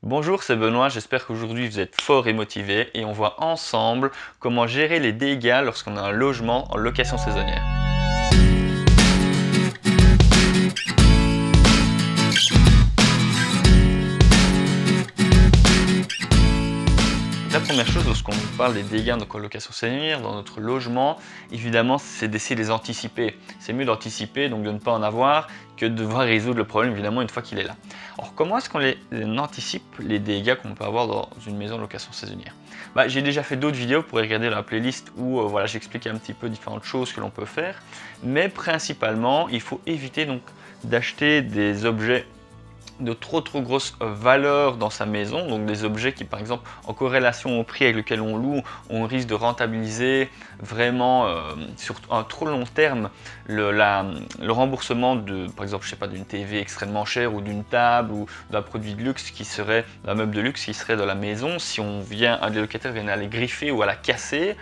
Bonjour, c'est Benoît, j'espère qu'aujourd'hui vous êtes fort et motivé et on voit ensemble comment gérer les dégâts lorsqu'on a un logement en location saisonnière. La première chose, lorsqu'on parle des dégâts en location saisonnière dans notre logement, évidemment, c'est d'essayer de les anticiper. C'est mieux d'anticiper, donc de ne pas en avoir, que de devoir résoudre le problème, évidemment, une fois qu'il est là. Alors, comment est-ce qu'on anticipe les dégâts qu'on peut avoir dans une maison en location saisonnière? J'ai déjà fait d'autres vidéos, vous pourrez regarder dans la playlist où voilà, j'explique un petit peu différentes choses que l'on peut faire. Mais principalement, il faut éviter donc d'acheter des objets de trop grosse valeur dans sa maison, donc des objets qui par exemple en corrélation au prix avec lequel on loue, on risque de rentabiliser vraiment sur un trop long terme le remboursement de par exemple je sais pas d'une TV extrêmement chère ou d'une table ou d'un produit de luxe qui serait d'un meuble de luxe qui serait dans la maison. Si un des locataires vient à les griffer ou à la casser,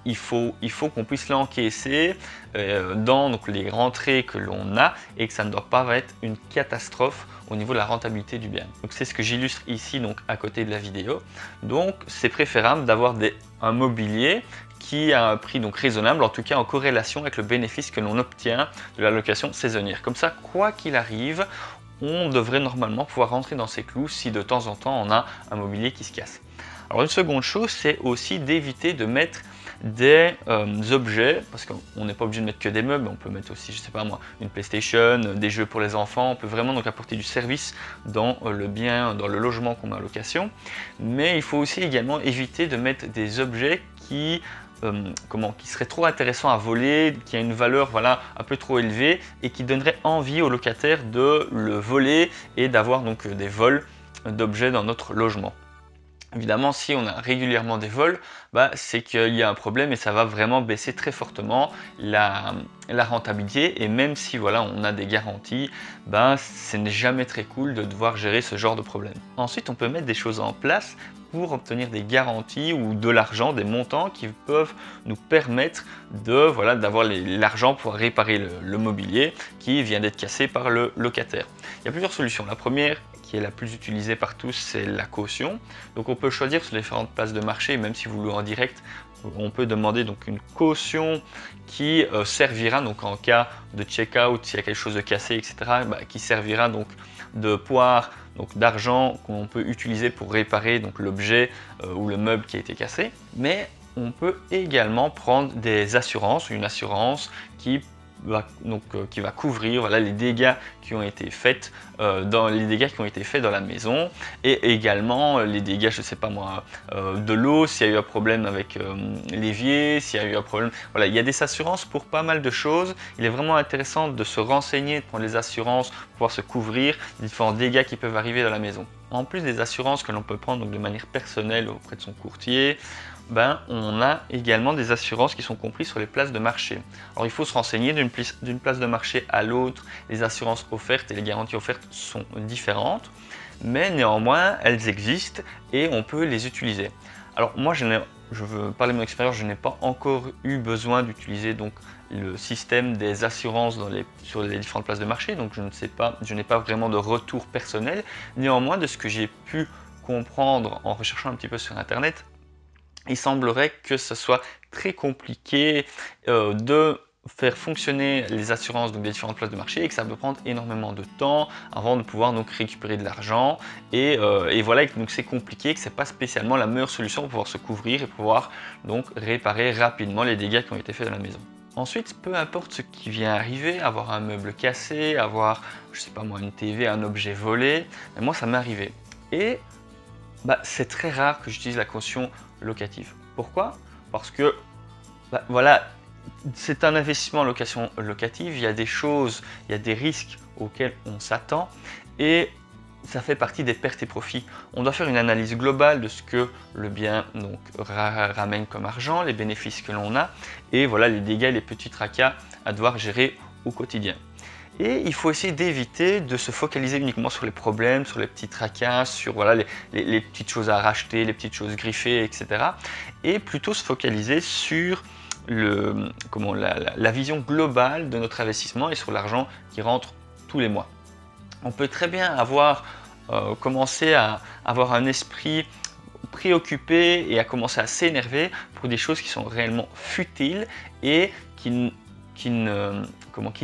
il faut qu'on puisse l'encaisser dans donc, les rentrées que l'on a et que ça ne doit pas être une catastrophe au niveau de la rentabilité du bien. Donc c'est ce que j'illustre ici donc à côté de la vidéo. Donc c'est préférable d'avoir un mobilier qui a un prix donc raisonnable, en tout cas en corrélation avec le bénéfice que l'on obtient de la location saisonnière. Comme ça, quoi qu'il arrive, on devrait normalement pouvoir rentrer dans ses clous si de temps en temps on a un mobilier qui se casse. Alors une seconde chose, c'est aussi d'éviter de mettre des objets, parce qu'on n'est pas obligé de mettre que des meubles, on peut mettre aussi, je sais pas moi, une PlayStation, des jeux pour les enfants, on peut vraiment donc apporter du service dans le bien, dans le logement qu'on a en location. Mais il faut aussi également éviter de mettre des objets qui seraient trop intéressants à voler, qui a une valeur voilà, un peu trop élevée et qui donnerait envie aux locataires de le voler et d'avoir donc des vols d'objets dans notre logement. Évidemment, si on a régulièrement des vols, c'est qu'il y a un problème et ça va vraiment baisser très fortement la rentabilité. Et même si voilà, on a des garanties, ce n'est jamais très cool de devoir gérer ce genre de problème. Ensuite, on peut mettre des choses en place pour obtenir des garanties ou de l'argent, des montants qui peuvent nous permettre d'avoir l'argent pour réparer le mobilier qui vient d'être cassé par le locataire. Il y a plusieurs solutions. La première, qui est la plus utilisée par tous, c'est la caution. Donc on peut choisir sur les différentes places de marché, même si vous louez en direct, on peut demander donc une caution qui servira donc en cas de check-out, s'il y a quelque chose de cassé, etc., qui servira donc de poire, donc d'argent qu'on peut utiliser pour réparer donc l'objet ou le meuble qui a été cassé. Mais on peut également prendre des assurances, une assurance qui va couvrir voilà, les dégâts qui ont été faits dans la maison et également les dégâts, je sais pas moi, de l'eau, s'il y a eu un problème avec l'évier, s'il y a eu un problème, voilà, il y a des assurances pour pas mal de choses. Il est vraiment intéressant de se renseigner, de prendre les assurances pour pouvoir se couvrir des différents dégâts qui peuvent arriver dans la maison. En plus des assurances que l'on peut prendre donc, de manière personnelle auprès de son courtier, on a également des assurances qui sont comprises sur les places de marché. Alors il faut se renseigner d'une place de marché à l'autre, les assurances offertes et les garanties offertes sont différentes, mais néanmoins elles existent et on peut les utiliser. Alors moi je veux parler de mon expérience, je n'ai pas encore eu besoin d'utiliser donc le système des assurances sur les différentes places de marché, donc je n'ai pas vraiment de retour personnel. Néanmoins, de ce que j'ai pu comprendre en recherchant un petit peu sur internet, il semblerait que ce soit très compliqué de faire fonctionner les assurances donc des différentes places de marché et que ça peut prendre énormément de temps avant de pouvoir donc récupérer de l'argent et voilà, donc c'est compliqué, que c'est pas spécialement la meilleure solution pour pouvoir se couvrir et pouvoir donc réparer rapidement les dégâts qui ont été faits dans la maison. Ensuite, peu importe ce qui vient arriver, avoir un meuble cassé, avoir, je sais pas moi, une TV, un objet volé, mais moi ça m'est arrivé. Et c'est très rare que j'utilise la caution locative. Pourquoi? Parce que voilà, c'est un investissement en location locative, il y a des choses, il y a des risques auxquels on s'attend et ça fait partie des pertes et profits. On doit faire une analyse globale de ce que le bien donc, ramène comme argent, les bénéfices que l'on a et voilà les dégâts, les petits tracas à devoir gérer au quotidien. Et il faut essayer d'éviter de se focaliser uniquement sur les problèmes, sur les petits tracas, sur voilà, les petites choses à racheter, les petites choses griffées, etc. Et plutôt se focaliser sur la vision globale de notre investissement et sur l'argent qui rentre tous les mois. On peut très bien avoir commencer à avoir un esprit préoccupé et à commencer à s'énerver pour des choses qui sont réellement futiles et qui ne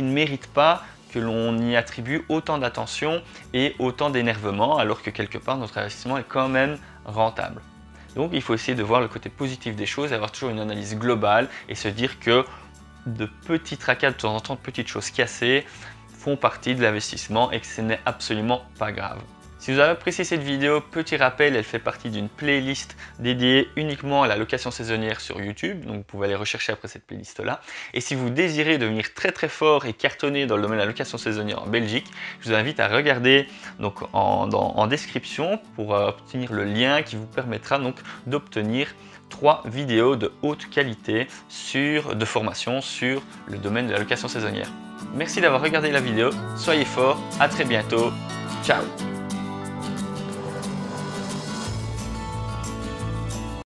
méritent pas que l'on y attribue autant d'attention et autant d'énervement, alors que quelque part notre investissement est quand même rentable. Donc il faut essayer de voir le côté positif des choses, avoir toujours une analyse globale et se dire que de petits tracas, de temps en temps, de petites choses cassées font partie de l'investissement et que ce n'est absolument pas grave. Si vous avez apprécié cette vidéo, petit rappel, elle fait partie d'une playlist dédiée uniquement à la location saisonnière sur YouTube, donc vous pouvez aller rechercher après cette playlist là. Et si vous désirez devenir très fort et cartonner dans le domaine de la location saisonnière en Belgique, je vous invite à regarder donc en description pour obtenir le lien qui vous permettra donc d'obtenir 3 vidéos de haute qualité de formation sur le domaine de la location saisonnière. Merci d'avoir regardé la vidéo, soyez forts, à très bientôt, ciao!